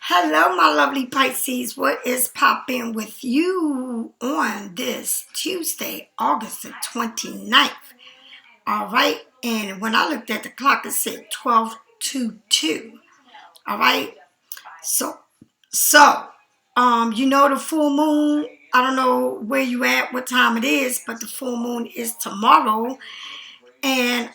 Hello, my lovely Pisces. What is popping with you on this Tuesday, August the 29th? All right. And when I looked at the clock, it said 12:22. All right. So, so, the full moon. I don't know where you at, what time it is, but the full moon is tomorrow. And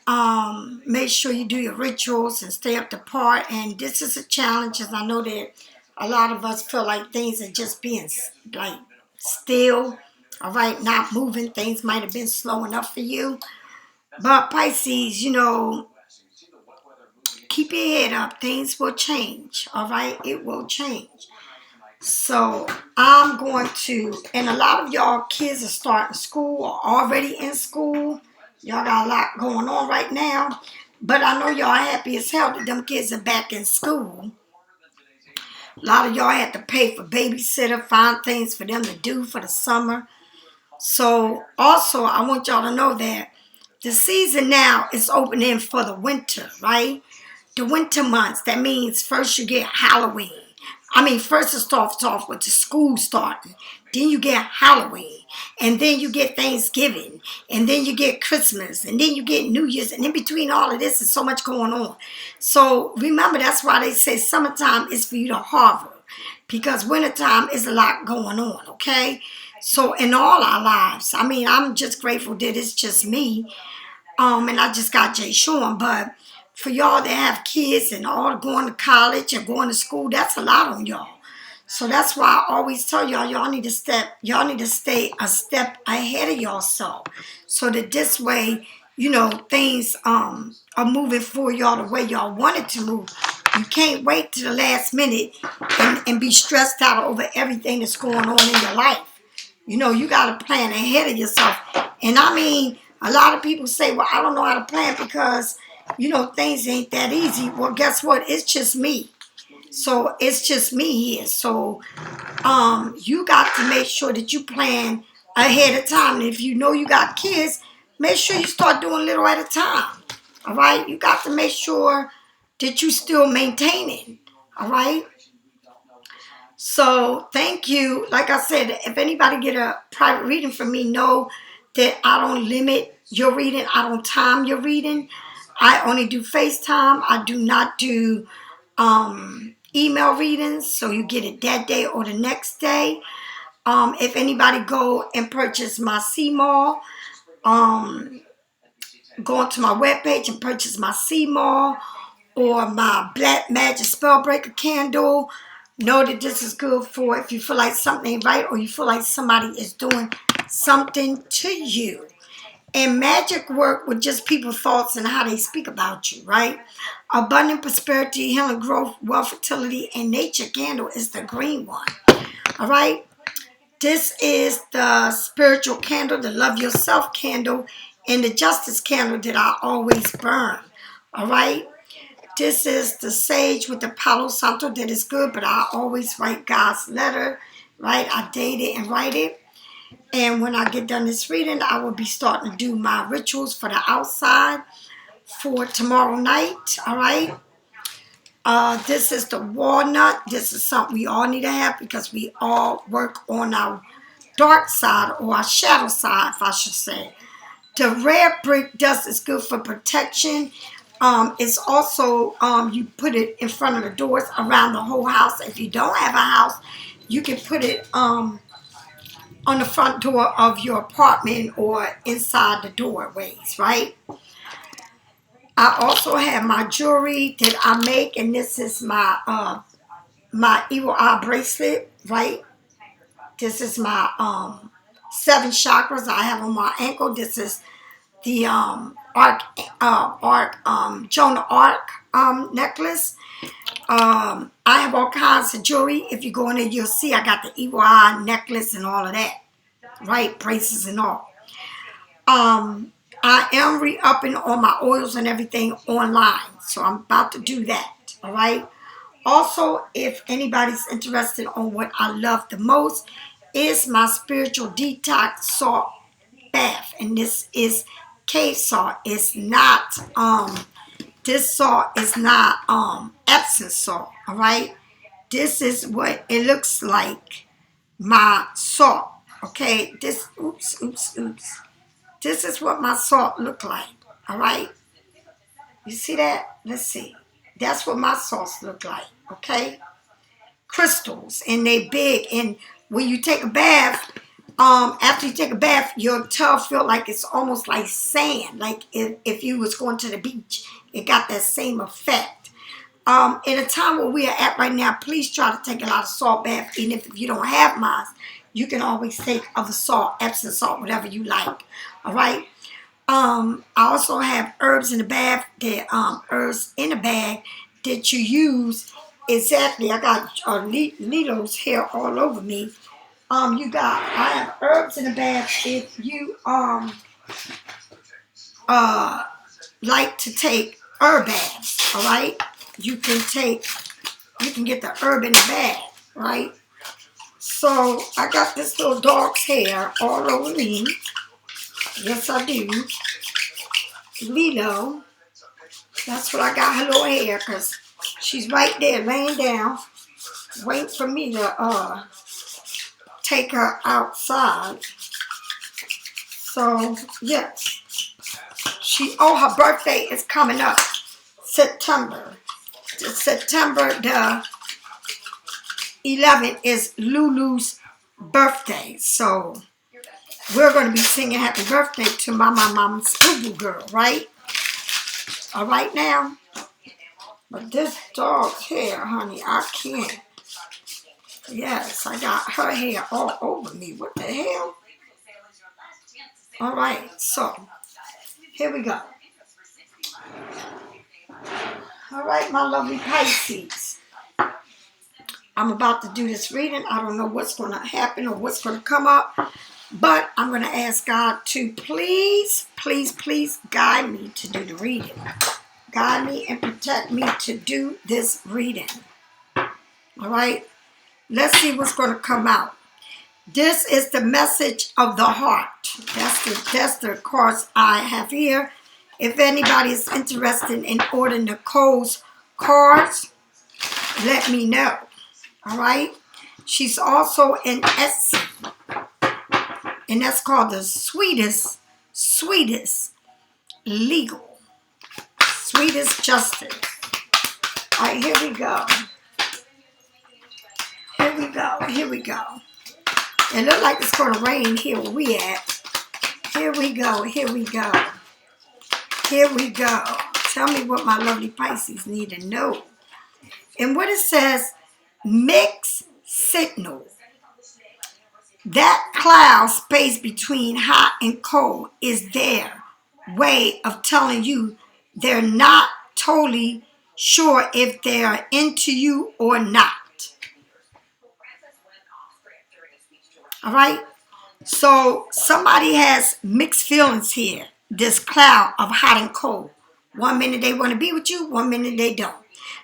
make sure you do your rituals and stay up to par. And this is a challenge, as I know that a lot of us feel like things are just being like still, all right, not moving. Things might have been slow enough for you. But Pisces, keep your head up. Things will change, all right? It will change. So I'm going to, and a lot of y'all kids are starting school or already in school. Y'all got a lot going on right now. But I know y'all happy as hell that them kids are back in school. A lot of y'all had to pay for babysitter, find things for them to do for the summer. So also, I want y'all to know that the season now is opening for the winter, right? The winter months. That means first you get Halloween. First it starts off with the school starting. Then you get Halloween. And then you get Thanksgiving. And then you get Christmas. And then you get New Year's. And in between all of this, is so much going on. So remember, that's why they say summertime is for you to harbor. Because wintertime is a lot going on, okay? So in all our lives, I'm just grateful that it's just me. And I just got Jay Sean, but for y'all that have kids and all going to college and going to school, that's a lot on y'all. So that's why I always tell y'all need to stay a step ahead of yourself. So that this way, things are moving for y'all the way y'all want it to move. You can't wait to the last minute and be stressed out over everything that's going on in your life. You got to plan ahead of yourself. And a lot of people say, well, I don't know how to plan because, things ain't that easy. Well, guess what? It's just me. So it's just me here. So you got to make sure that you plan ahead of time. And if you know you got kids, make sure you start doing a little at a time. All right? You got to make sure that you still maintaining. All right? So thank you. Like I said, if anybody get a private reading from me, know that I don't limit your reading. I don't time your reading. I only do FaceTime. I do not do email readings. So you get it that day or the next day. If anybody go and purchase my CMall, go onto my webpage and purchase my CMall or my Black Magic Spellbreaker candle. Know that this is good for if you feel like something ain't right or you feel like somebody is doing something to you. And magic work with just people's thoughts and how they speak about you, right? Abundant prosperity, healing, growth, wealth, fertility, and nature candle is the green one. All right? This is the spiritual candle, the love yourself candle, and the justice candle that I always burn. All right? This is the sage with the Palo Santo that is good, but I always write God's letter, right? I date it and write it. And when I get done this reading, I will be starting to do my rituals for the outside for tomorrow night, all right? This is the walnut. This is something we all need to have because we all work on our dark side or our shadow side, if I should say. The red brick dust is good for protection. It's also, you put it in front of the doors around the whole house. If you don't have a house, you can put it on the front door of your apartment or inside the doorways, right? I also have my jewelry that I make, and this is my evil eye bracelet, right? This is my 7 chakras I have on my ankle. This is the Jonah Arc necklace. I have all kinds of jewelry. If you go in there, you'll see I got the evil eye necklace and all of that, right? Braces and all. I am re-upping all my oils and everything online, so I'm about to do that, all right? Also, if anybody's interested on what I love the most, is my spiritual detox salt bath, and this is cave salt. It's not this salt is not Epsom salt, all right? This is what it looks like. My salt. Okay, this, oops. This is what my salt look like. All right. You see that? Let's see. That's what my salts look like. Okay. Crystals, and they big. And when you take a bath, after you take a bath, your tub feel like it's almost like sand. Like if you was going to the beach, it got that same effect. In a time where we are at right now, please try to take a lot of salt bath. And if you don't have mine, you can always take other salt, Epsom salt, whatever you like. All right. I also have herbs in the bath, herbs in a bag that you use. Exactly. I got needles here all over me. I have herbs in the bag if you like to take herb baths. All right. You can get the herb in the bag, right? So I got this little dog's hair all over me. Yes, I do. Lilo. That's what I got her little hair, because she's right there laying down, waiting for me to take her outside. So, yes. Her birthday is coming up. September the 11th is Lulu's birthday. So, we're going to be singing happy birthday to my mama's little girl, right? All right now. But this dog's hair, honey, I can't. Yes, I got her hair all over me. What the hell? All right, so here we go. All right, my lovely Pisces. I'm about to do this reading. I don't know what's going to happen or what's going to come up. But I'm going to ask God to please guide me to do the reading. Guide me and protect me to do this reading. All right. Let's see what's going to come out. This is the message of the heart. That's the cards I have here. If anybody is interested in ordering the Cole's cards, let me know. All right. She's also in Etsy. And that's called the sweetest legal. Sweetest justice. All right, here we go. Here we go. It looks like it's going to rain here where we at. Here we go. Tell me what my lovely Pisces need to know. And what it says, mixed signal. That cloud space between hot and cold is their way of telling you they're not totally sure if they're into you or not. All right? So somebody has mixed feelings here. This cloud of hot and cold. 1 minute they want to be with you, 1 minute they don't.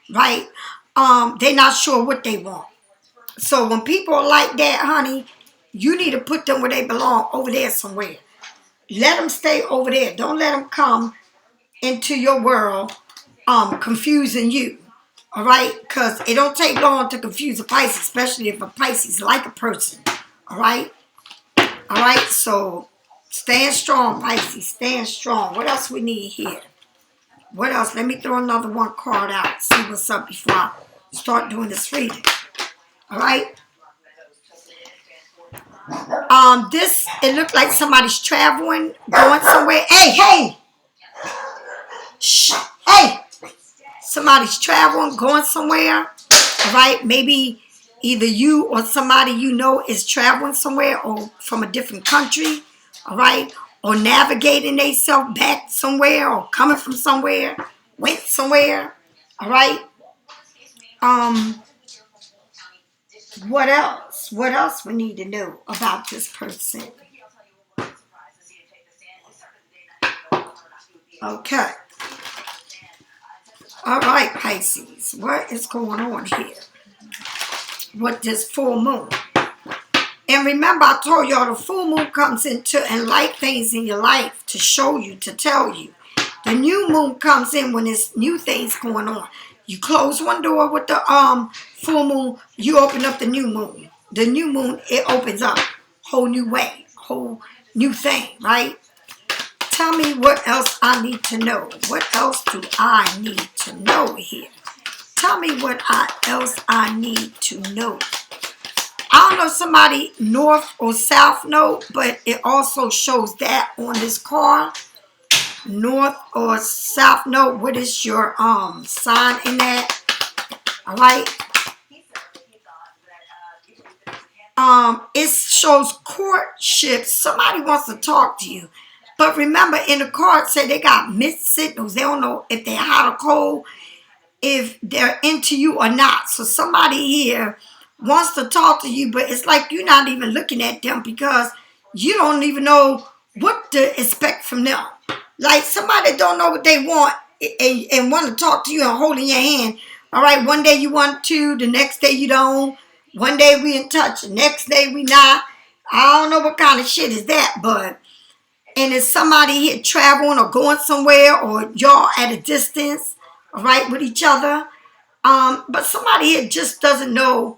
Right? They're not sure what they want. So when people are like that, honey, you need to put them where they belong, over there somewhere. Let them stay over there. Don't let them come into your world confusing you. All right? Because it don't take long to confuse a Pisces, especially if a Pisces like a person. All right? All right? So stand strong, Pisces. Stand strong. What else we need here? What else? Let me throw another one card out. See what's up before I start doing this reading. All right? It looked like somebody's traveling, going somewhere. Hey! Shh! Hey! Somebody's traveling, going somewhere. All right? Maybe either you or somebody you know is traveling somewhere or from a different country. All right? Or navigating themselves back somewhere or coming from somewhere, went somewhere. All right? What else? What else we need to know about this person? Okay. All right, Pisces. What is going on here with this full moon? And remember, I told y'all the full moon comes in to enlighten things in your life, to show you, to tell you. The new moon comes in when there's new things going on. You close one door with the full moon, you open up the new moon. The new moon, it opens up whole new way, whole new thing, right? Tell me what else I need to know. What else do I need to know here? Tell me what else I need to know. I don't know if somebody north or south know, but it also shows that on this card. North or south node, what is your sign in that? All right. It shows courtship. Somebody wants to talk to you, but remember, in the card say they got mixed signals. They don't know if they're hot or cold, if they're into you or not. So somebody here wants to talk to you, but it's like you're not even looking at them because you don't even know what to expect from them. Like somebody don't know what they want and want to talk to you and holding your hand. All right, one day you want to, the next day you don't. One day we in touch, the next day we not. I don't know what kind of shit is that, but and it's somebody here traveling or going somewhere or y'all at a distance, all right, with each other. But somebody here just doesn't know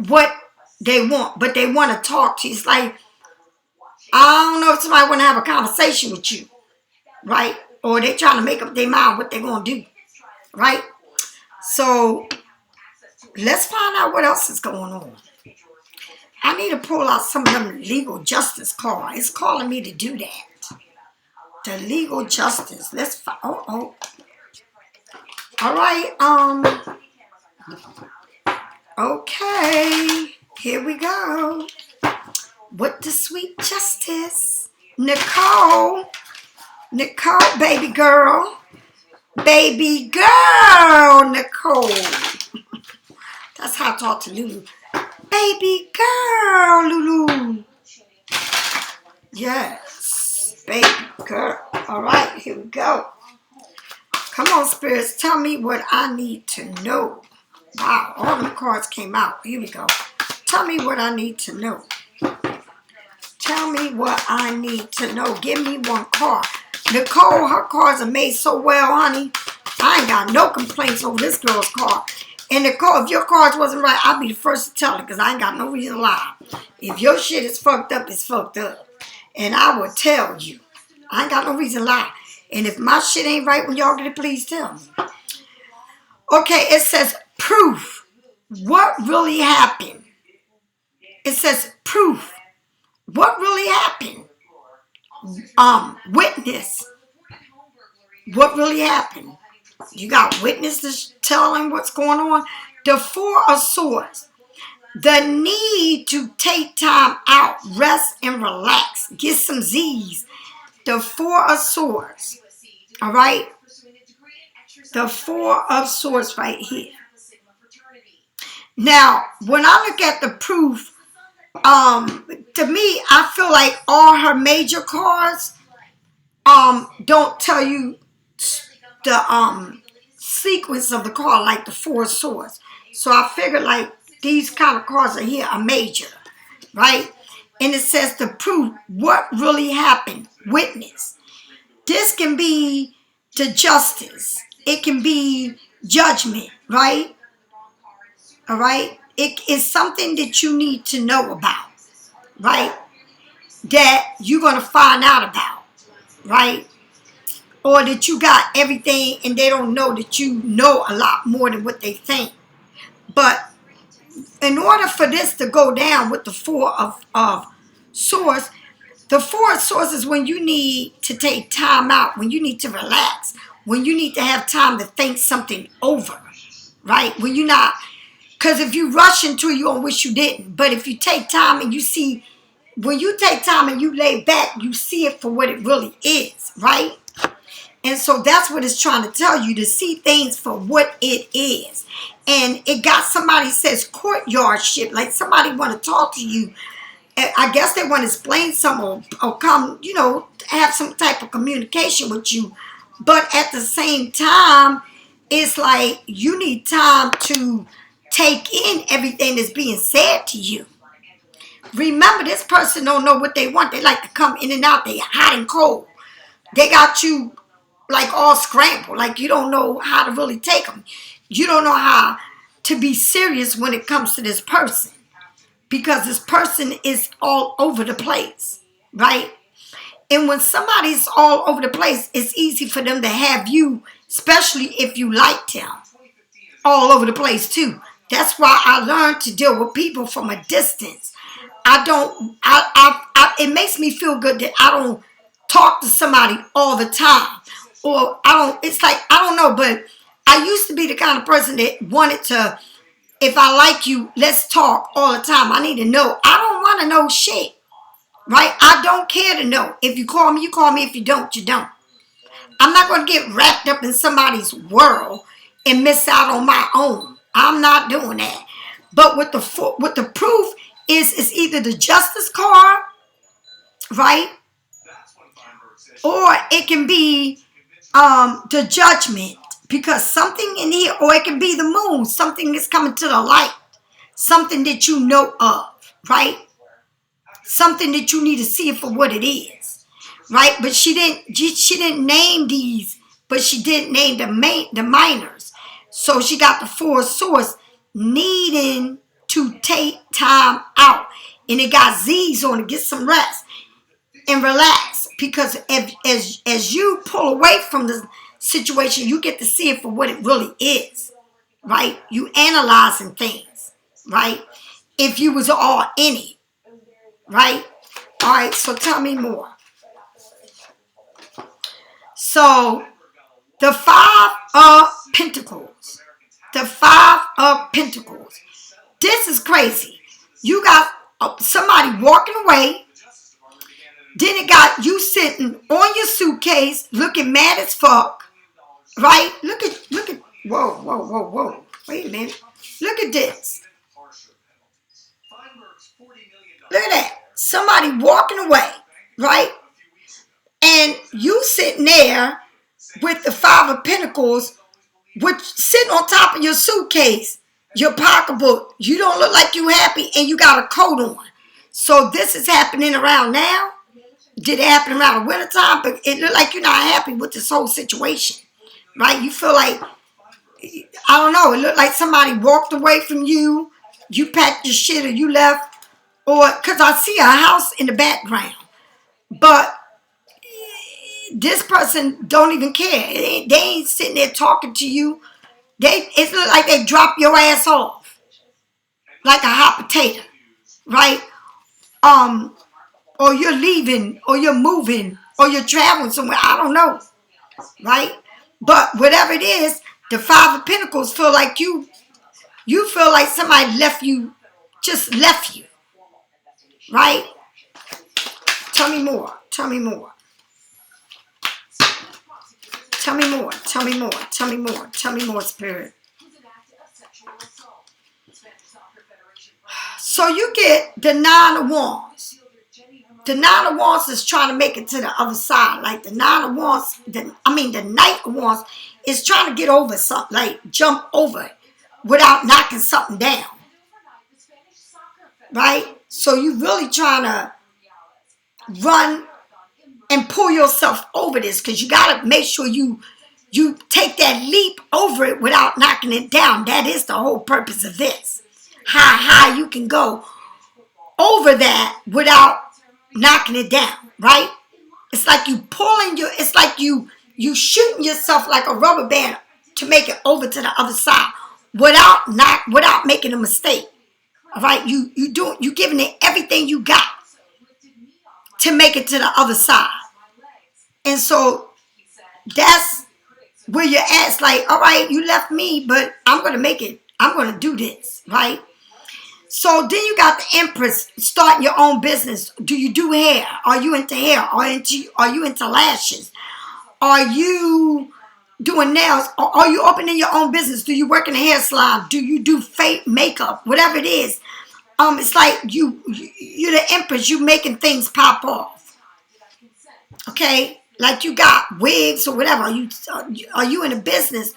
what they want, but they want to talk to you. It's like, I don't know if somebody want to have a conversation with you. Right? Or they trying to make up their mind what they're going to do. Right? So, let's find out what else is going on. I need to pull out some of them legal justice cards. It's calling me to do that. The legal justice. Let's find... Oh. All right. Okay. Here we go. With the sweet justice. Nicole, baby girl, Nicole. That's how I talk to Lulu. Baby girl, Lulu. Yes, baby girl. All right, here we go. Come on, spirits. Tell me what I need to know. Wow, all the cards came out. Here we go. Tell me what I need to know. Tell me what I need to know. Give me one card. Nicole, her cards are made so well, honey. I ain't got no complaints over this girl's card. And Nicole, if your cards wasn't right, I'll be the first to tell it because I ain't got no reason to lie. If your shit is fucked up, it's fucked up. And I will tell you. I ain't got no reason to lie. And if my shit ain't right when y'all get it, please tell me. Okay, it says proof. What really happened? It says proof. What really happened? Witness. What really happened? You got witnesses telling what's going on. The Four of Swords. The need to take time out, rest and relax. Get some Z's. The Four of Swords. All right? The Four of Swords right here. Now, when I look at the proof, to me, I feel like all her major cards don't tell you the sequence of the card like the Four of Swords. So I figured like these kind of cards are here are major, right? And it says to prove what really happened. Witness. This can be the justice. It can be judgment, right? All right? It is something that you need to know about, right? That you're going to find out about, right? Or that you got everything and they don't know that you know a lot more than what they think. But in order for this to go down with the Four of Swords, the Four of Swords is when you need to take time out, when you need to relax, when you need to have time to think something over, right? When you're not, because if you rush into it, you're going to wish you didn't. But if you take time and you see, when you take time and you lay back, you see it for what it really is, right? And so that's what it's trying to tell you, to see things for what it is. And it got somebody says courtyardship, like somebody want to talk to you. I guess they want to explain something or come, you know, have some type of communication with you. But at the same time, it's like you need time to take in everything that's being said to you. Remember, this person don't know what they want. They like to come in and out. They hot and cold. They got you like all scrambled. Like you don't know how to really take them. You don't know how to be serious when it comes to this person. Because this person is all over the place, right? And when somebody's all over the place, it's easy for them to have you, especially if you like them, all over the place too. That's why I learned to deal with people from a distance. It makes me feel good that I don't talk to somebody all the time. Or it's like, I don't know, but I used to be the kind of person that wanted to, if I like you, let's talk all the time. I need to know. I don't want to know shit. Right? I don't care to know. If you call me, you call me. If you don't, you don't. I'm not going to get wrapped up in somebody's world and miss out on my own. I'm not doing that. But what the proof is either the justice card, right? Or it can be the judgment. Because something in here, or it can be the moon. Something is coming to the light. Something that you know of, right? Something that you need to see it for what it is, right? But she didn't name these, but she did name the minors. So she got the Four of Swords needing to take time out. And it got Z's on it. Get some rest and relax. Because as you pull away from the situation, you get to see it for what it really is, right? You analyzing things, right? If you was all in it, right? All right, so tell me more. So, the Five of Pentacles. The Five of Pentacles. This is crazy. You got somebody walking away. Then it got you sitting on your suitcase looking mad as fuck. Right? Look at, whoa. Wait a minute. Look at this. Look at that. Somebody walking away, right? And you sitting there with the Five of Pentacles, sitting on top of your suitcase, your pocketbook. You don't look like you happy and you got a coat on. So this is happening around now. Did it happen around the wintertime? But it looked like you're not happy with this whole situation. Right? You feel like, I don't know, it looked like somebody walked away from you. You packed your shit or you left. Or, because I see a house in the background. But this person don't even care. They ain't sitting there talking to you. It look like they drop your ass off. Like a hot potato. Right? Or you're leaving, or you're moving, or you're traveling somewhere. I don't know. Right? But whatever it is, the Five of Pentacles feel like you feel like somebody just left you. Right? Tell me more. Tell me more. Tell me more. Tell me more. Tell me more. Tell me more, Spirit. So you get the Nine of Wands. The Nine of Wands is trying to make it to the other side. Like the Nine of Wands, the Knight of Wands is trying to get over something. Like jump over it without knocking something down. Right? So you really trying to run and pull yourself over this. Because you got to make sure you take that leap over it without knocking it down. That is the whole purpose of this. How high you can go over that without knocking it down, right? It's like you it's like you shooting yourself like a rubber band to make it over to the other side without making a mistake. All right, you giving it everything you got to make it to the other side. And so that's where you're at. It's like, all right, you left me, but I'm going to make it. I'm going to do this, right? So then you got the Empress starting your own business. Do you do hair? Are you into hair? Are you into lashes? Are you doing nails? Or are you opening your own business? Do you work in a hair salon? Do you do fake makeup? Whatever it is. It's like you're the Empress. You making things pop off. Okay? Like you got wigs or whatever. Are you in a business?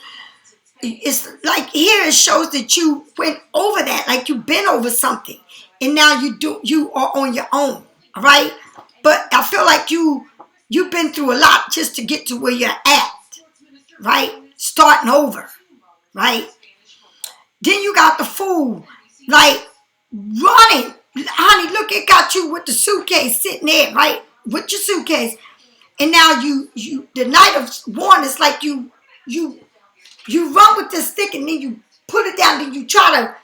It's like here it shows that you went over that, like you've been over something, and now you are on your own, all right? But I feel like you've been through a lot just to get to where you're at, right? Starting over, right? Then you got the fool, like, running. Honey, look, it got you with the suitcase sitting there, right? With your suitcase. And now you the night of one is like you run with this stick and then you put it down, then you try to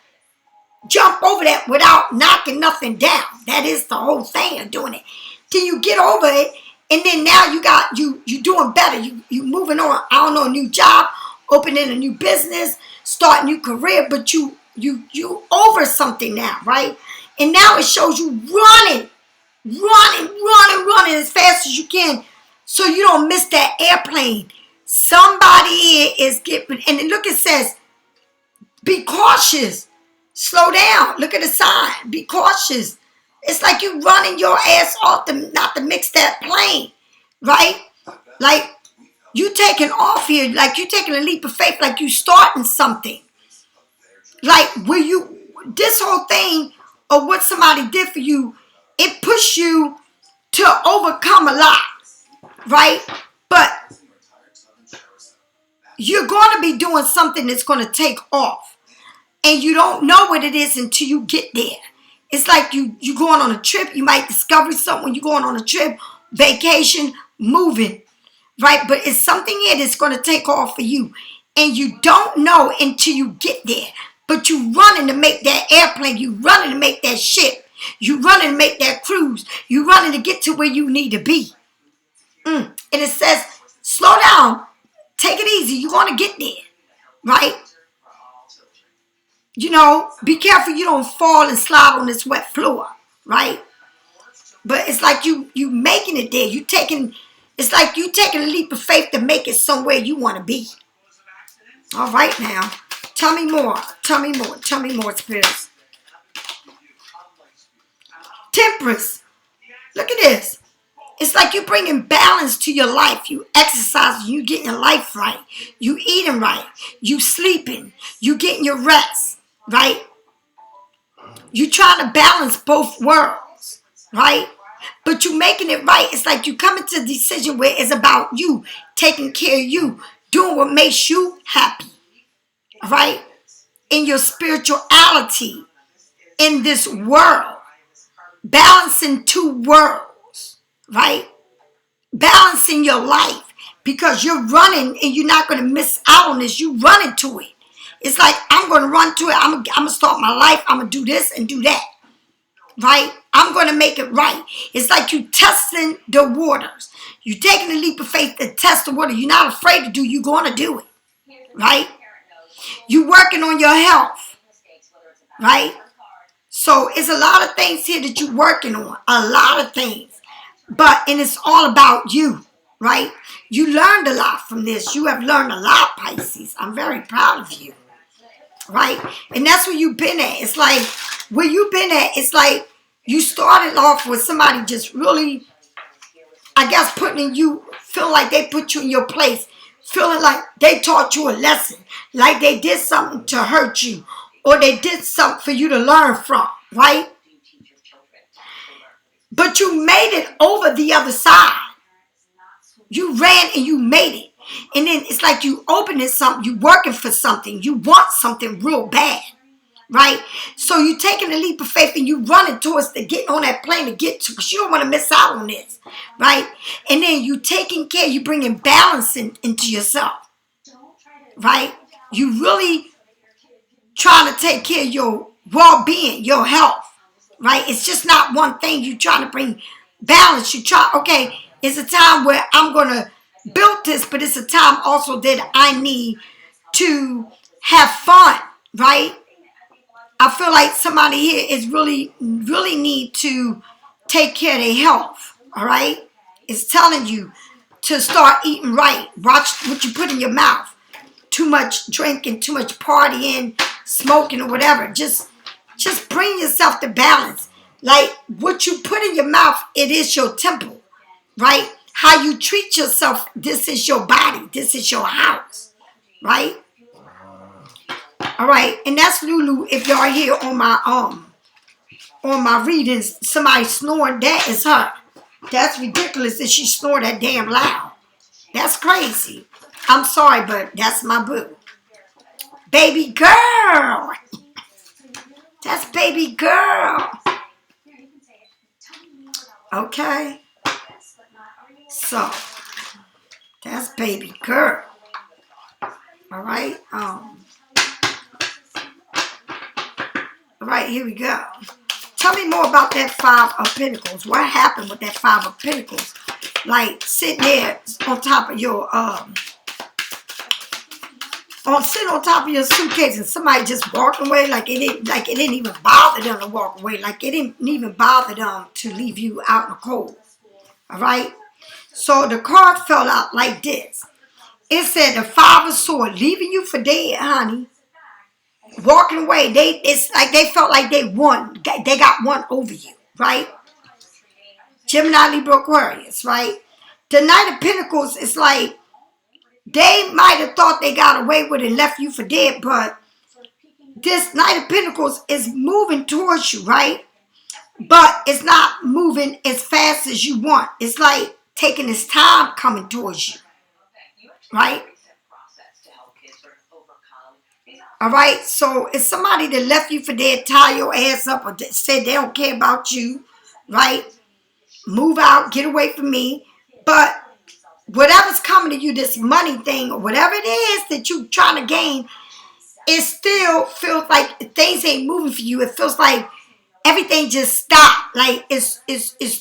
jump over that without knocking nothing down. That is the whole thing of doing it. Till you get over it, and then now you doing better. You moving on. I don't know, a new job, opening a new business, start a new career, but you over something now, right? And now it shows you running as fast as you can, so you don't miss that airplane. Somebody is getting, and look, it says, be cautious. Slow down. Look at the sign. Be cautious. It's like you running your ass off not to mix that plane, right? Like you taking off here, like you taking a leap of faith, like you starting something. Like this whole thing of what somebody did for you, it pushed you to overcome a lot, right? But you're going to be doing something that's going to take off. And you don't know what it is until you get there. It's like you going on a trip. You might discover something when you're going on a trip, vacation, moving, right? But it's something here that's going to take off for you. And you don't know until you get there. But you running to make that airplane. You running to make that ship. You running to make that cruise. You running to get to where you need to be. And it says, slow down. Take it easy. You're going to get there, right? You know, be careful you don't fall and slide on this wet floor, right? But it's like you making it there. It's like you taking a leap of faith to make it somewhere you want to be. All right now. Tell me more. Tell me more. Tell me more, spirits. Temperance. Look at this. It's like you bringing balance to your life. You exercising. You getting your life right. You eating right. You sleeping. You getting your rest. Right? You trying to balance both worlds, right? But you making it right. It's like you coming to a decision where it's about you, taking care of you, doing what makes you happy, right? In your spirituality, in this world, balancing two worlds, right? Balancing your life, because you're running and you're not going to miss out on this. You running to it. It's like, I'm going to run to it. I'm going to start my life. I'm going to do this and do that. Right? I'm going to make it right. It's like you testing the waters. You taking a leap of faith to test the water. You're not afraid to do. You're going to do it. Right? You working on your health. Right? So it's a lot of things here that you're working on. A lot of things. And it's all about you. Right? You learned a lot from this. You have learned a lot, Pisces. I'm very proud of you. Right? And that's where you've been at. It's like, where you've been at, it's like you started off with somebody just really, I guess, putting you, feel like they put you in your place, feeling like they taught you a lesson, like they did something to hurt you, or they did something for you to learn from, right? But you made it over the other side. You ran and you made it. And then it's like you opening something, you working for something, you want something real bad, right? So you taking a leap of faith and you running towards the getting on that plane to get to, because you don't want to miss out on this, right? And then you taking care, you bringing balance into yourself, right? You really trying to take care of your well-being, your health, right? It's just not one thing. You trying to bring balance. You try, okay, it's a time where I'm going to build this, but it's a time also that I need to have fun, right? I feel like somebody here is really need to take care of their health, all right? It's telling you to start eating right. Watch what you put in your mouth. Too much drinking, too much partying, smoking or whatever. Just bring yourself to balance. Like what you put in your mouth, it is your temple, right? How you treat yourself, this is your body. This is your house, right? All right, and that's Lulu. If y'all here on my readings, somebody snoring, that is her. That's ridiculous that she snore that damn loud. That's crazy. I'm sorry, but that's my boo. Baby girl. That's baby girl. Okay. So, that's baby girl. All right. All right, here we go. Tell me more about that Five of Pentacles. What happened with that Five of Pentacles? Like sitting there on top of your sitting on top of your suitcase and somebody just walking away like it didn't even bother them to walk away. Like it didn't even bother them to leave you out in the cold. All right. So the card fell out like this. It said the Five of Swords, leaving you for dead, honey. Walking away. It's like they felt like they won. They got one over you, right? Gemini, Libra, Aquarius, right? The Knight of Pentacles is like they might have thought they got away with it and left you for dead, but this Knight of Pentacles is moving towards you, right? But it's not moving as fast as you want. It's like taking its time coming towards you, right? All right, so it's somebody that left you for dead, tie your ass up, or said they don't care about you, right? Move out, get away from me. But whatever's coming to you, this money thing, or whatever it is that you're trying to gain, it still feels like things ain't moving for you. It feels like everything just stopped. Like it's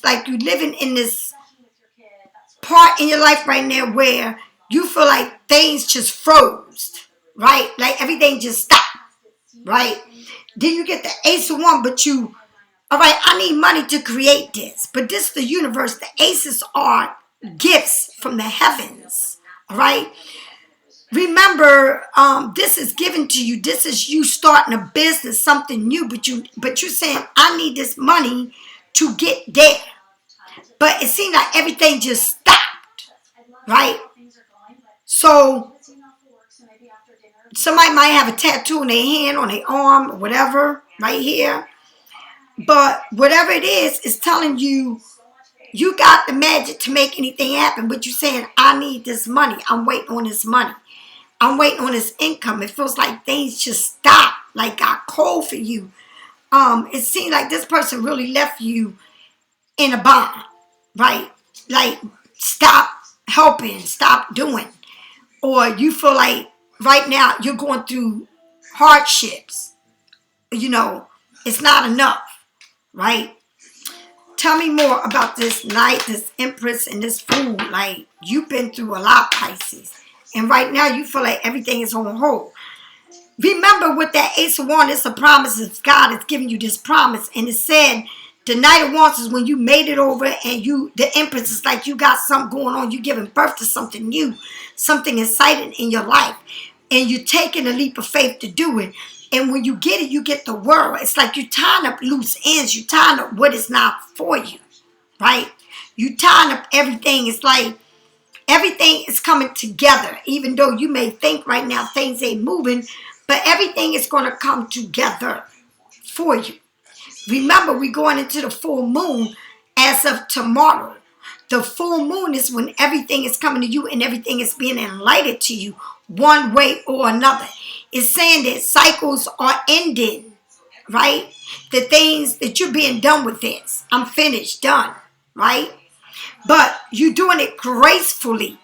like you living in this part in your life right now where you feel like things just froze. Right? Like everything just stopped. Right? Then you get the Ace of Wands, but all right, I need money to create this. But this is the universe. The aces are gifts from the heavens. All right? Remember, this is given to you. This is you starting a business, something new. But you're saying, I need this money to get there. But it seemed like everything just stopped. Right? So somebody might have a tattoo on their hand, on their arm, or whatever, right here. But whatever it is, it's telling you, you got the magic to make anything happen. But you're saying, I need this money. I'm waiting on this money. I'm waiting on this income. It feels like things just stopped, like got cold for you. It seems like this person really left you in a bind, right? Like, stop helping, stop doing. Or you feel like right now you're going through hardships. You know, it's not enough, right? Tell me more about this Knight, this Empress, and this Fool. Like, you've been through a lot, Pisces. And right now you feel like everything is on hold. Remember with that Ace of Wands, it's a promise of God is giving you this promise. And it said the Knight of Wands is when you made it over and the Empress is like you got something going on. You're giving birth to something new, something exciting in your life. And you're taking a leap of faith to do it. And when you get it, you get the world. It's like you're tying up loose ends. You're tying up what is not for you, right? You're tying up everything. It's like everything is coming together. Even though you may think right now things ain't moving, but everything is going to come together for you. Remember, we're going into the full moon as of tomorrow. The full moon is when everything is coming to you and everything is being enlightened to you one way or another. It's saying that cycles are ending, right? The things that you're being done with this. I'm finished, done, right? But you're doing it gracefully.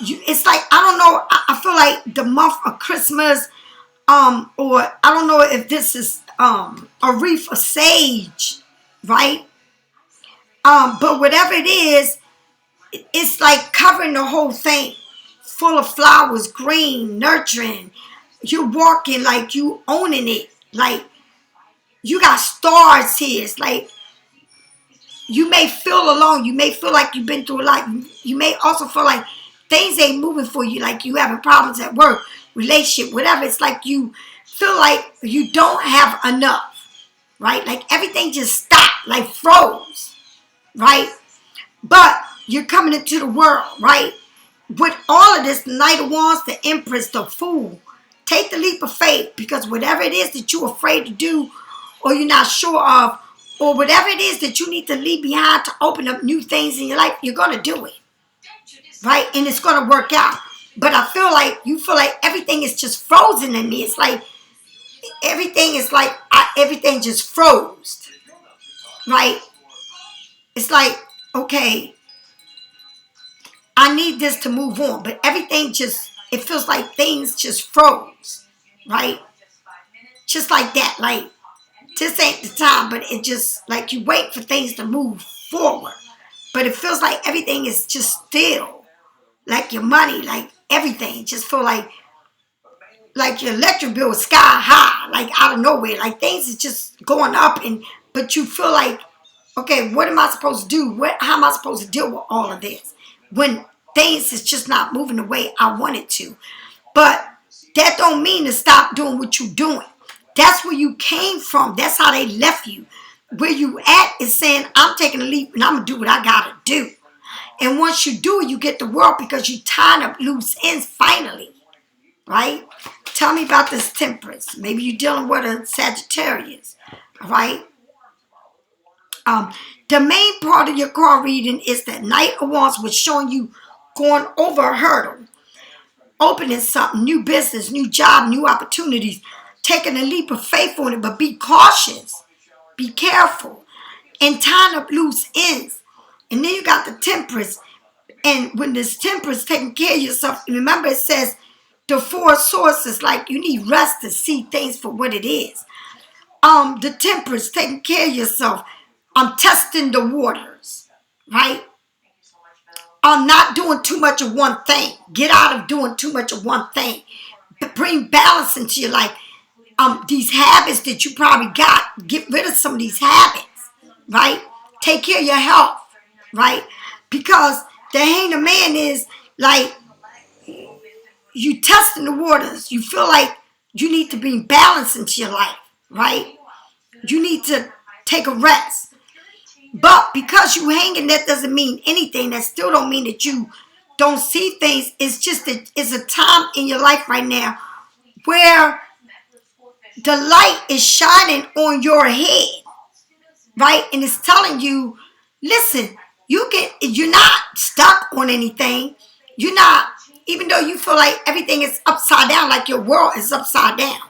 It's like, I don't know, I feel like the month of Christmas, or I don't know if this is a wreath of sage, right? But whatever it is, it's like covering the whole thing. Full of flowers, green, nurturing. You're walking like you owning it. Like you got stars here. It's like you may feel alone. You may feel like you've been through a lot. You may also feel like things ain't moving for you. Like you having problems at work, relationship, whatever. It's like you feel like you don't have enough, right? Like everything just stopped, like froze, right? But you're coming into the world, right? With all of this, the Knight of Wands, the Empress, the Fool, take the leap of faith, because whatever it is that you're afraid to do or you're not sure of, or whatever it is that you need to leave behind to open up new things in your life, you're going to do it, right? And it's going to work out. But I feel like you feel like everything is just frozen in me. It's like everything is like everything just froze, right? It's like, okay, I need this to move on, but everything just, it feels like things just froze, right? Just like that, like this ain't the time, but it just like you wait for things to move forward, but it feels like everything is just still, like your money, like everything just feel like your electric bill is sky high, like out of nowhere, like things is just going up, and but you feel like, okay, what am I supposed to do? How am I supposed to deal with all of this when things is just not moving the way I want it to? But that don't mean to stop doing what you're doing. That's where you came from. That's how they left you. Where you at is saying, I'm taking a leap and I'm going to do what I got to do. And once you do it, you get the world because you tying up loose ends finally. Right? Tell me about this temperance. Maybe you're dealing with a Sagittarius. Right? The main part of your card reading is that Knight of Wands, was showing you going over a hurdle, opening something, new business, new job, new opportunities, taking a leap of faith on it, but be cautious, be careful, and tying up loose ends. And then you got the Temperance, and when this Temperance taking care of yourself, remember it says the Four of Swords is like you need rest to see things for what it is. The Temperance, taking care of yourself. I'm testing the waters, right? I'm not doing too much of one thing. Get out of doing too much of one thing. Bring balance into your life. These habits that you probably got, get rid of some of these habits, right? Take care of your health, right? Because the hanged man is like, you testing the waters. You feel like you need to bring balance into your life, right? You need to take a rest. But because you hanging, that doesn't mean anything. That still don't mean that you don't see things. It's just that it's a time in your life right now where the light is shining on your head, right? And it's telling you, listen, you're not stuck on anything. You're not, even though you feel like everything is upside down, like your world is upside down,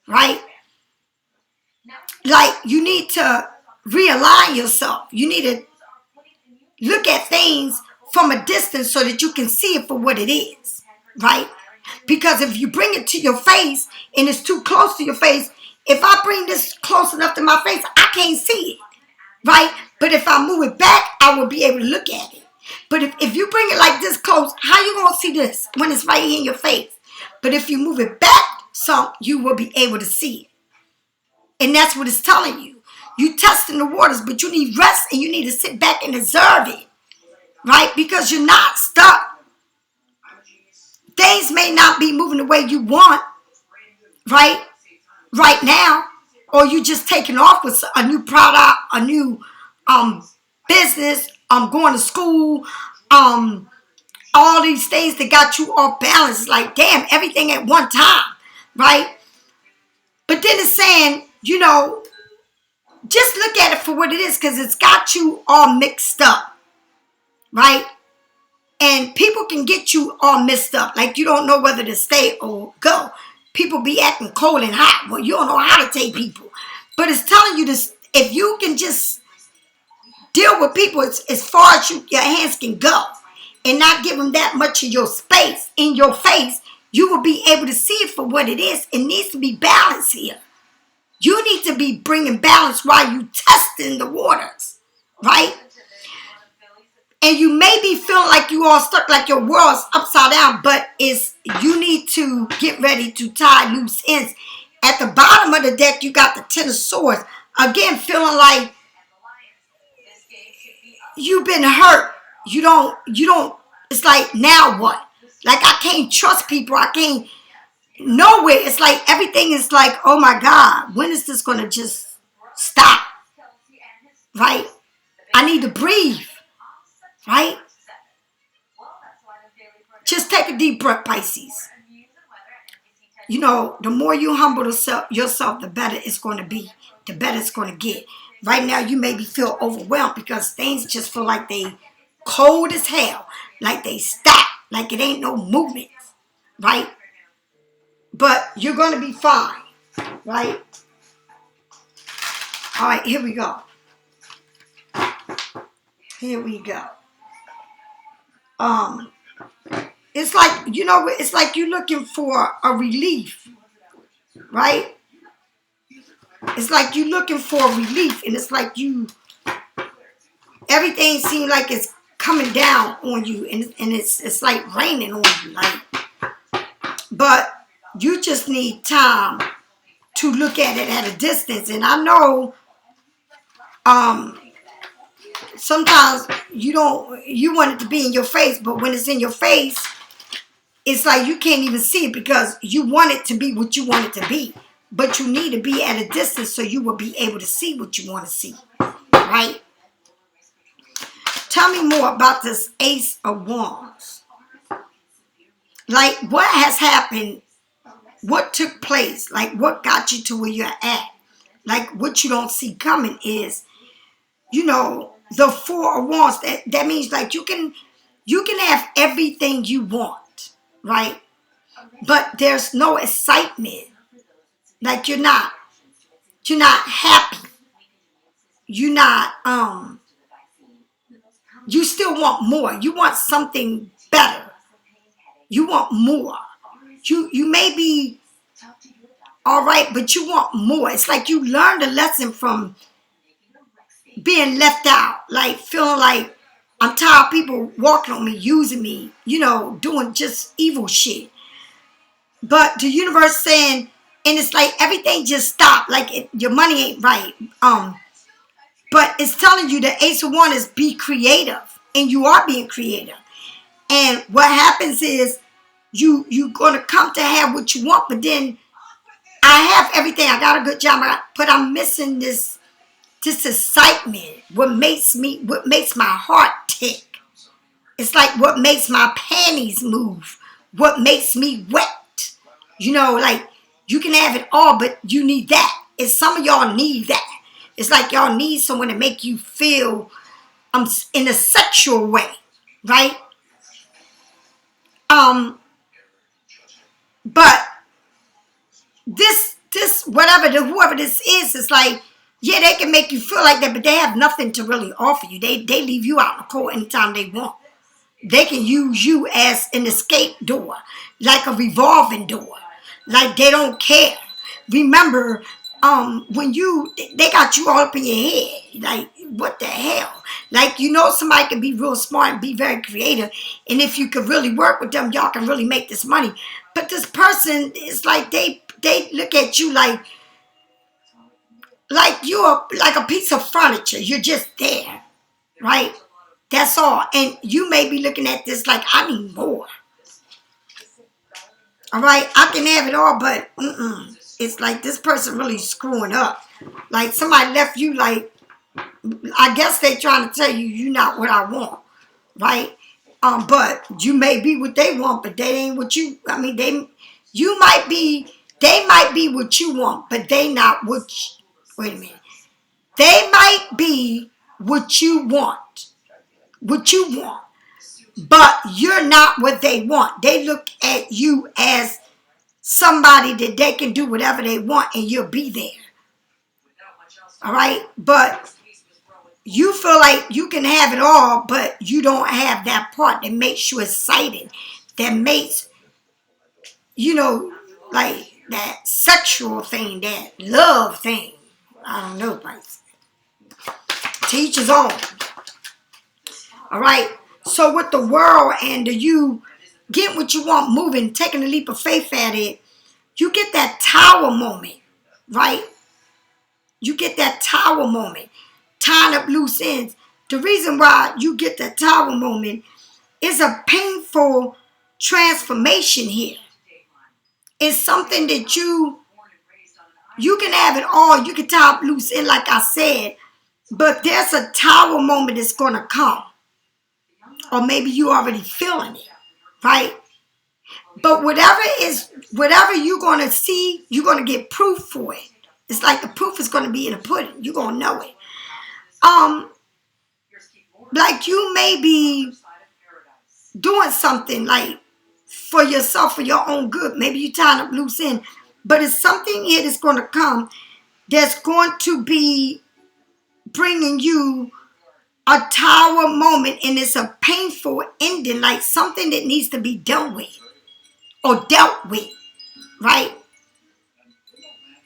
right? Like you need to realign yourself. You need to look at things from a distance so that you can see it for what it is, right? Because if you bring it to your face and it's too close to your face, if I bring this close enough to my face, I can't see it, right? But if I move it back, I will be able to look at it. But if you bring it like this close, how you going to see this when it's right here in your face? But if you move it back some, you will be able to see it. And that's what it's telling you. You testing the waters, but you need rest and you need to sit back and observe it, right? Because you're not stuck. Things may not be moving the way you want, right? Right now. Or you just taking off with a new product, a new business, going to school, all these things that got you off balance. Like, damn, everything at one time, right? But then it's saying, just look at it for what it is because it's got you all mixed up, right? And people can get you all messed up. Like you don't know whether to stay or go. People be acting cold and hot. Well, you don't know how to take people. But it's telling you this, if you can just deal with people as far as your hands can go and not give them that much of your space in your face, you will be able to see it for what it is. It needs to be balanced here. You need to be bringing balance while you testing the waters, right? And you may be feeling like you all stuck, like your world's upside down, but you need to get ready to tie loose ends. At the bottom of the deck, you got the Ten of Swords. Again, feeling like you've been hurt. You don't, it's like, now what? Like, I can't trust people. I can't, nowhere. It's like, everything is like, oh my God, when is this going to just stop? Right? I need to breathe. Right? Just take a deep breath, Pisces. The more you humble yourself, the better it's going to be. The better it's going to get. Right now, you maybe feel overwhelmed because things just feel like they cold as hell. Like they stop. Like it ain't no movement. right? But you're going to be fine, right? All right, here we go. Here we go. It's like, it's like you're looking for a relief, right? It's like you're looking for relief, and it's like everything seems like it's coming down on you, and it's like raining on you, like. But you just need time to look at it at a distance. And I know, sometimes you want it to be in your face, but when it's in your face, it's like you can't even see it because you want it to be what you want it to be. But you need to be at a distance so you will be able to see what you want to see, right? Tell me more about this Ace of Wands. Like, what has happened? What took place? Like, what got you to where you're at? Like, what you don't see coming is, the Four of Wands. That means like you can have everything you want, right? But there's no excitement. Like, you're not happy. You're not, you still want more. You want something better. You want more. You may be all right, but you want more. It's like you learned a lesson from being left out. Like, feeling like I'm tired of people walking on me, using me, doing just evil shit. But the universe saying, and it's like everything just stopped. Like, your money ain't right. But it's telling you the Ace of Wands is be creative. And you are being creative. And what happens is you're going to come to have what you want. But then I have everything. I got a good job. But I'm missing this excitement. What makes my heart tick. It's like what makes my panties move. What makes me wet. Like, you can have it all, but you need that. And some of y'all need that. It's like y'all need someone to make you feel in a sexual way, right? But this whoever this is like, yeah, they can make you feel like that, but they have nothing to really offer you. They leave you out in the cold anytime they want. They can use you as an escape door, like a revolving door. Like, they don't care. Remember, when they got you all up in your head. Like, what the hell? Like, somebody can be real smart and be very creative. And if you could really work with them, y'all can really make this money. But this person is like, they look at you like you're like a piece of furniture. You're just there, right? That's all. And you may be looking at this like, I need more. All right, I can have it all, but it's like this person really screwing up. Like, somebody left you like, I guess they trying to tell you you're not what I want, right? But you may be what they want, but they ain't what you. I mean, they might be what you want, but they not what. Wait a minute. They might be what you want, but you're not what they want. They look at you as somebody that they can do whatever they want, and you'll be there. All right, but you feel like you can have it all, but you don't have that part that makes you excited, that makes, like that sexual thing, that love thing. I don't know, but to each his own. All right, so with the world and you getting what you want, moving, taking a leap of faith at it, you get that tower moment, right? You get that tower moment, tying up loose ends. The reason why you get that tower moment is a painful transformation here. It's something that you can have it all. You can tie up loose ends, like I said, but there's a tower moment that's going to come. Or maybe you already feeling it, right? But whatever you're going to see, you're going to get proof for it. It's like the proof is going to be in the pudding. You're going to know it. Like, you may be doing something like for yourself, for your own good. Maybe you're tying up loose end. But it's something here that's going to come that's going to be bringing you a tower moment, and it's a painful ending, like something that needs to be dealt with or dealt with, right?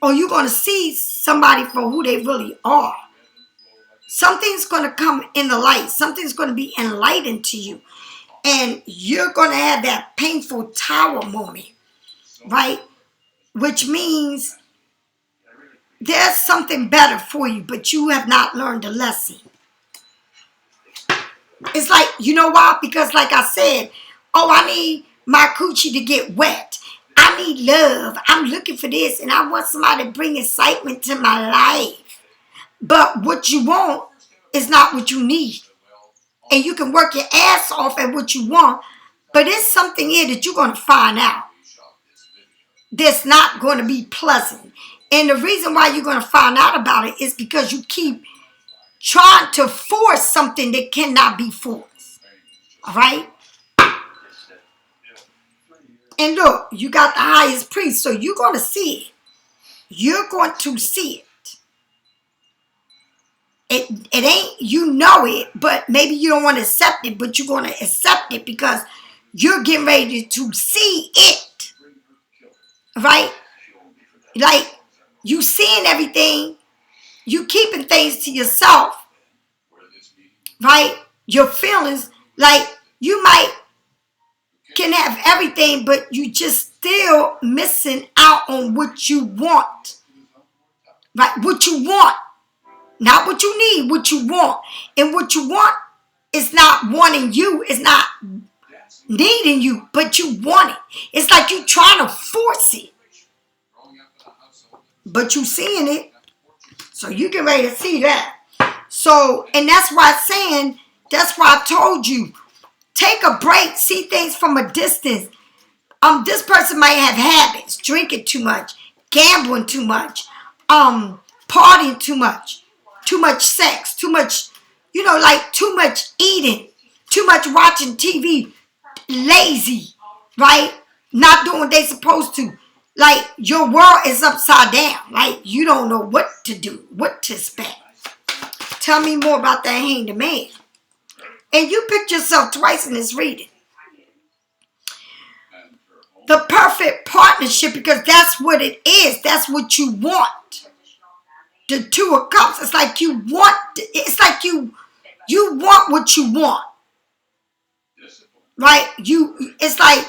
Or you're going to see somebody for who they really are. Something's going to come in the light. Something's going to be enlightened to you. And you're going to have that painful tower moment, right? Which means there's something better for you, but you have not learned the lesson. It's like, you know why? Because like I said, oh, I need my coochie to get wet. I need love. I'm looking for this, and I want somebody to bring excitement to my life. But what you want is not what you need. And you can work your ass off at what you want, but it's something here that you're going to find out that's not going to be pleasant. And the reason why you're going to find out about it is because you keep trying to force something that cannot be forced. All right? And look, you got the highest priest, so you're going to see it. You're going to see it. It ain't, you know it, but maybe you don't want to accept it, but you're going to accept it because you're getting ready to see it. Right? Like, you seeing everything, you keeping things to yourself. Right? Your feelings, like, you might can have everything, but you just still missing out on what you want. Right? What you want. Not what you need, what you want. And what you want is not wanting you, it's not needing you, but you want it. It's like you trying to force it. But you seeing it. So you get ready to see that. So, and that's why I'm saying, that's why I told you, take a break, see things from a distance. This person might have habits, drinking too much, gambling too much, partying too much sex, too much, like too much eating, too much watching TV, lazy, right? Not doing what they supposed to. Like, your world is upside down. Like, you don't know what to do, what to expect. Tell me more about that hanged man. And you picked yourself twice in this reading. The perfect partnership, because that's what it is. That's what you want. The Two of Cups. It's like you want. It's like you want what you want. Right? It's like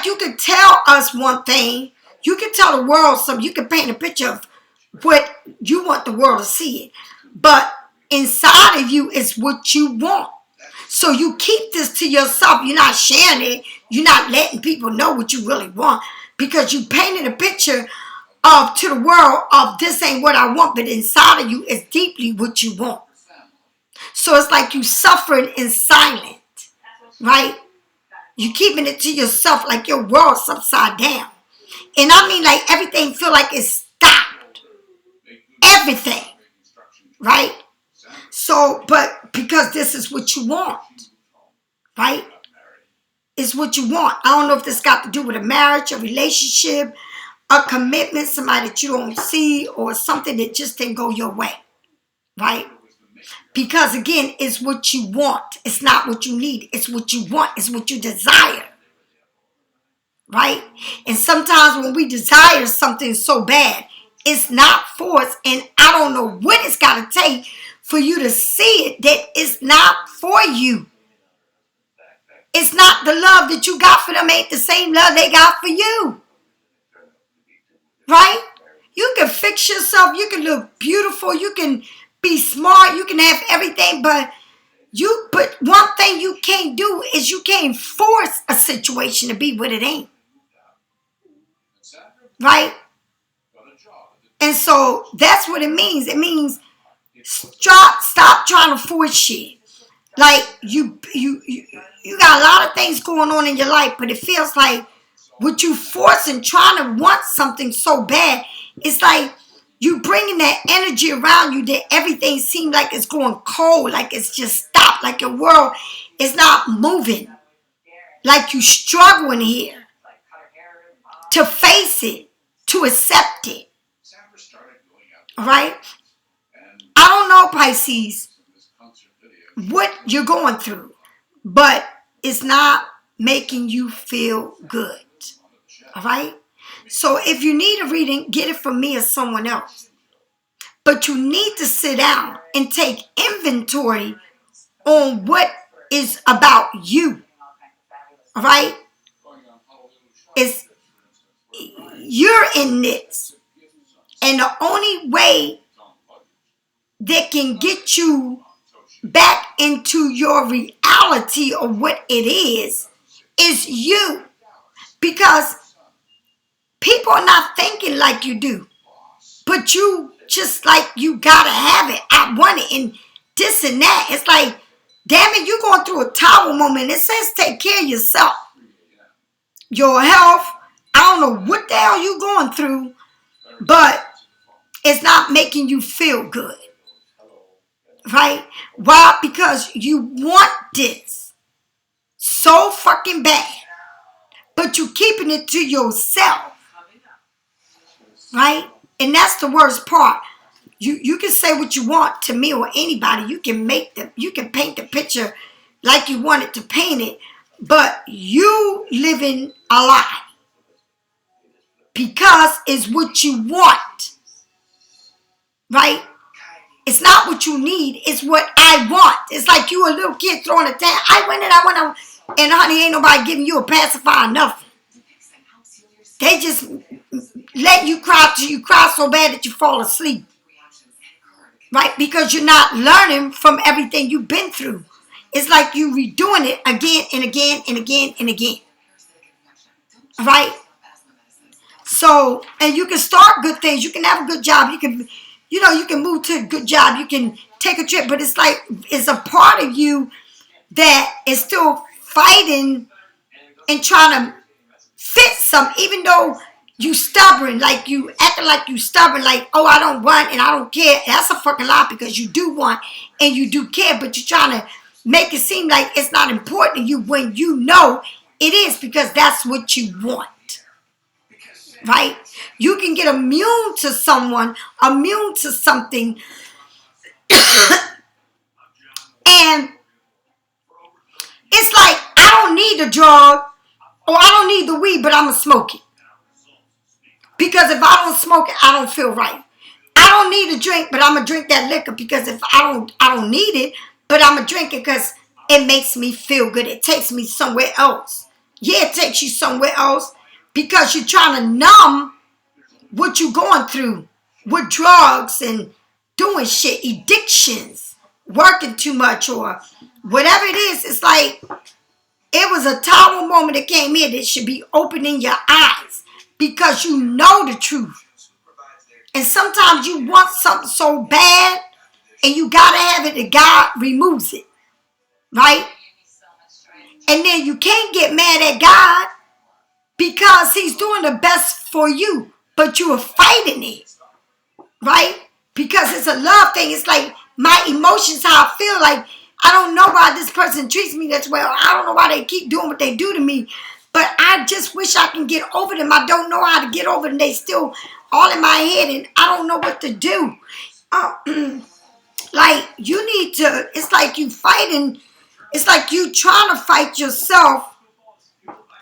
you could tell us one thing. You can tell the world something. You can paint a picture of what you want the world to see it. But inside of you is what you want. So you keep this to yourself. You're not sharing it. You're not letting people know what you really want. Because you painted a picture to the world of this ain't what I want. But inside of you is deeply what you want. So it's like you suffering in silence. Right? You keeping it to yourself like your world's upside down. And I mean, like, everything feel like it's stopped. Everything. Right? So, but because this is what you want. Right? It's what you want. I don't know if this got to do with a marriage, a relationship, a commitment, somebody that you don't see, or something that just didn't go your way. Right? Because again, it's what you want. It's not what you need. It's what you want. It's what you desire. Right? And sometimes when we desire something so bad, it's not for us. And I don't know what it's got to take for you to see it that it's not for you. It's not the love that you got for them ain't the same love they got for you. Right? You can fix yourself. You can look beautiful. You can be smart. You can have everything. But one thing you can't do is you can't force a situation to be what it ain't. Right? And so that's what it means. It means stop trying to force shit. Like you got a lot of things going on in your life, but it feels like what you forcing, trying to want something so bad, it's like you bringing that energy around you that everything seems like it's going cold, like it's just stopped, like your world is not moving. like you struggling here to face it, to accept it. All right? I don't know, Pisces, what you're going through, but it's not making you feel good. All right? So if you need a reading, get it from me or someone else. But you need to sit down and take inventory on what is about you. All right? It's you're in this. And the only way that can get you back into your reality of what it is you. Because people are not thinking like you do. But you just like you gotta have it. I want it and this and that. It's like, damn it, you're going through a tower moment. It says take care of yourself. Your health. I don't know what the hell you're going through, but it's not making you feel good. Right? Why? Because you want this so fucking bad, but you keeping it to yourself. Right? And that's the worst part. You can say what you want to me or anybody. You can paint the picture like you want it to paint it, but you living a lie. Because it's what you want. Right? It's not what you need. It's what I want. It's like you a little kid throwing a tantrum. I went, and honey, ain't nobody giving you a pacifier or nothing. They just let you cry till you cry so bad that you fall asleep. Right? Because you're not learning from everything you've been through. It's like you redoing it again and again and again and again. Right? So, and you can start good things. You can have a good job. You can move to a good job. You can take a trip. But it's like, it's a part of you that is still fighting and trying to fit something. Even though you stubborn, like you acting like you stubborn, like, oh, I don't want and I don't care. That's a fucking lie, because you do want and you do care. But you're trying to make it seem like it's not important to you when you know it is, because that's what you want. Right? You can get immune to someone, immune to something, and it's like, I don't need the drug or I don't need the weed, but I'm going to smoke it. Because if I don't smoke it, I don't feel right. I don't need a drink, but I'm going to drink that liquor, because if I don't need it, but I'm going to drink it because it makes me feel good. It takes me somewhere else. Yeah, it takes you somewhere else because you're trying to numb what you're going through with drugs and doing shit, addictions, working too much or whatever it is. It's like, it was a tower moment that came here that should be opening your eyes, because you know the truth. And sometimes you want something so bad and you gotta have it, and God removes it. Right? And then you can't get mad at God because he's doing the best for you, but you are fighting it. Right? Because it's a love thing. It's like my emotions, how I feel. Like, I don't know why this person treats me this way. I don't know why they keep doing what they do to me. But I just wish I can get over them. I don't know how to get over them. They still all in my head, and I don't know what to do. Like, you need to, it's like you fighting, it's like you trying to fight yourself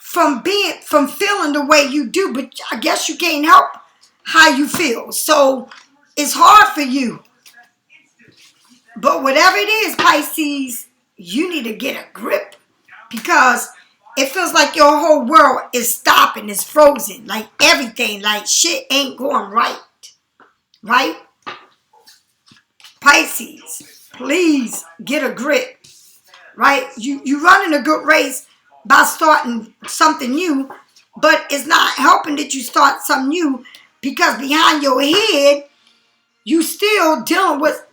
from feeling the way you do, but I guess you can't help how you feel. So it's hard for you. But whatever it is, Pisces, you need to get a grip, because it feels like your whole world is stopping, is frozen. Like everything, like shit ain't going right. Right? Pisces, please get a grip. Right? You running a good race by starting something new, but it's not helping that you start something new, because behind your head, you still dealing with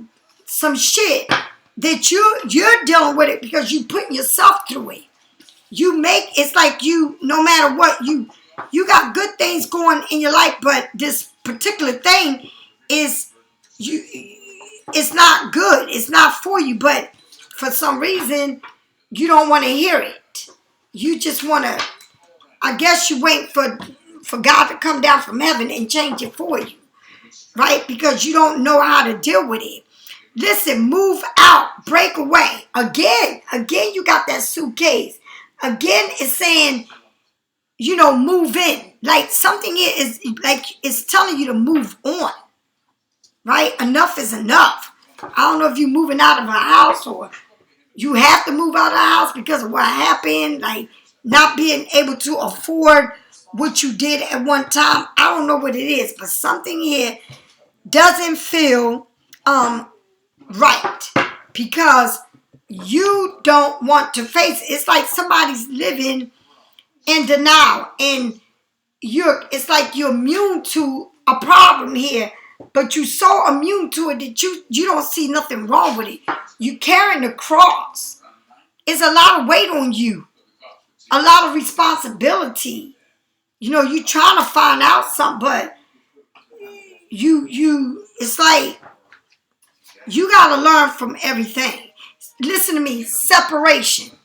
some shit that you're dealing with it because you putting yourself through it. It's like you, no matter what, you got good things going in your life, but this particular thing is it's not good. It's not for you, but for some reason you don't want to hear it. you just want to, I guess you wait for God to come down from heaven and change it for you, right? Because you don't know how to deal with it. Listen, move out, break away. Again, you got that suitcase. Again, it's saying, move in. Like something is like it's telling you to move on, right? Enough is enough. I don't know if you're moving out of a house or you have to move out of the house because of what happened, like not being able to afford what you did at one time. I don't know what it is, but something here doesn't feel right because you don't want to face it. It's like somebody's living in denial and it's like you're immune to a problem here, but you're so immune to it that you don't see nothing wrong with it. You carrying the cross. It's a lot of weight on you, a lot of responsibility. You trying to find out something, but it's like you got to learn from everything. Listen to me, separation.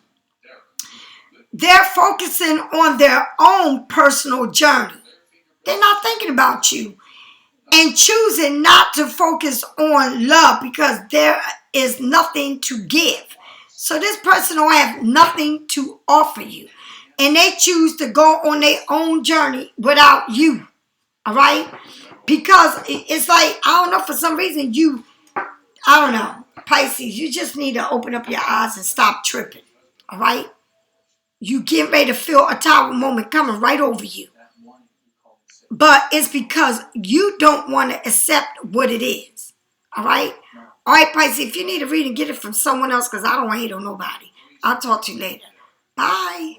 They're focusing on their own personal journey. They're not thinking about you and choosing not to focus on love because there is nothing to give. So this person don't have nothing to offer you. And they choose to go on their own journey without you. All right? Because it's like, I don't know, for some reason I don't know, Pisces, you just need to open up your eyes and stop tripping. All right? You get ready to feel a tower moment coming right over you. But it's because you don't want to accept what it is. All right? All right, Pisces, if you need a reading, get it from someone else because I don't want to hate on nobody. I'll talk to you later. Bye.